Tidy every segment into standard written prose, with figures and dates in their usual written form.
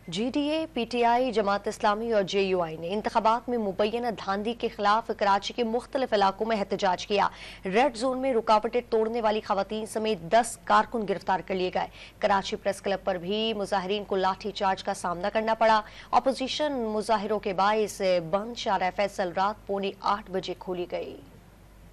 G D A, P T آئی، جماعت اسلامی اور جے U آئی نے انتخابات میں مبینہ دھاندلی کے خلاف کراچی کے مختلف علاقوں میں احتجاج کیا۔ ریڈ زون میں رکاوٹیں توڑنے والی خواتین سمیت 10 کارکن گرفتار کر لیے گئے۔ کراچی پریس کلب پر بھی مظاہرین کو لاٹھی چارج کا سامنا کرنا پڑا۔ اپوزیشن مظاہروں کے باعث بند شارع فیصل رات 7:45 بجے کھولی گئی۔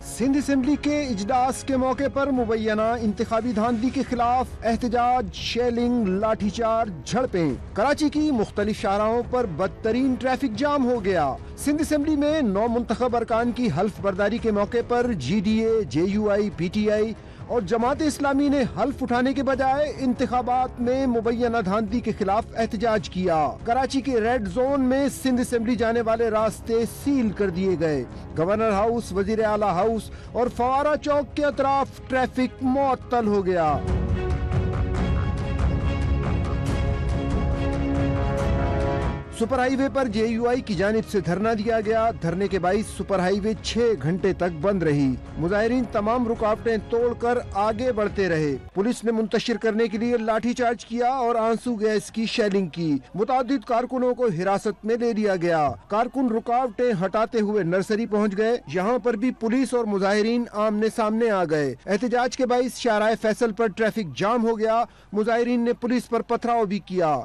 سندھ اسمبلی کے اجلاس کے موقع پر مبینہ انتخابی دھاندلی کے خلاف احتجاج، شیلنگ، لاٹھی چارج، جھڑپیں۔ کراچی کی مختلف شاہراہوں پر بدترین ٹریفک جام ہو گیا۔ سندھ اسمبلی میں 9 منتخب ارکان کی حلف برداری کے موقع پر G D A, J U I, P T I اور جماعت اسلامی نے حلف اٹھانے کے بجائے انتخابات میں مبینہ دھاندلی کے خلاف احتجاج کیا۔ کراچی کے ریڈ زون میں سندھ اسمبلی جانے والے راستے سیل کر دیے گئے۔ گورنر ہاؤس، وزیر اعلیٰ ہاؤس اور فوارہ چوک کے اطراف ٹریفک معطل ہو گیا۔ سپر ہائی وے پر جے یو آئی کی جانب سے دھرنا دیا گیا۔ دھرنے کے باعث سپر ہائی وے 6 گھنٹے تک بند رہی۔ مظاہرین تمام رکاوٹیں توڑ کر آگے بڑھتے رہے۔ پولیس نے منتشر کرنے کے لیے لاٹھی چارج کیا اور آنسو گیس کی شیلنگ کی۔ متعدد کارکنوں کو حراست میں لے لیا گیا۔ کارکن رکاوٹیں ہٹاتے ہوئے نرسری پہنچ گئے۔ یہاں پر بھی پولیس اور مظاہرین آمنے سامنے آ گئے۔ احتجاج کے باعث شارع فیصل پر ٹریفک جام ہو گیا۔ مظاہرین نے پولیس پر پتھراؤ بھی کیا۔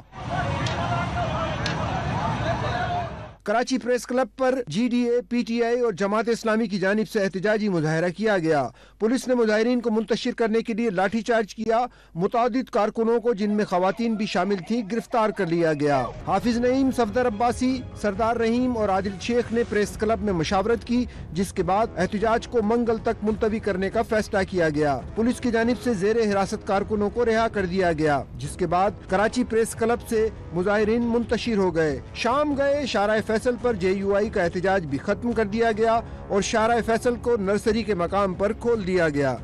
کراچی پریس کلب پر G D A, P T I اور جماعت اسلامی کی جانب سے احتجاجی مظاہرہ کیا گیا۔ پولیس نے مظاہرین کو منتشر کرنے کے لیے لاٹھی چارج کیا۔ متعدد کارکنوں کو، جن میں خواتین بھی شامل تھیں، گرفتار کر لیا گیا۔ حافظ نعیم، صفدر عباسی، سردار رحیم اور عادل شیخ نے پریس کلب میں مشاورت کی، جس کے بعد احتجاج کو منگل تک ملتوی کرنے کا فیصلہ کیا گیا۔ پولیس کی جانب سے زیر حراست کارکنوں کو رہا کر دیا گیا، جس کے بعد کراچی پریس کلب سے مظاہرین منتشر ہو گئے۔ شام گئے شارع فیصل پر جے یو آئی کا احتجاج بھی ختم کر دیا گیا اور شارع فیصل کو نرسری کے مقام پر کھول دیا گیا۔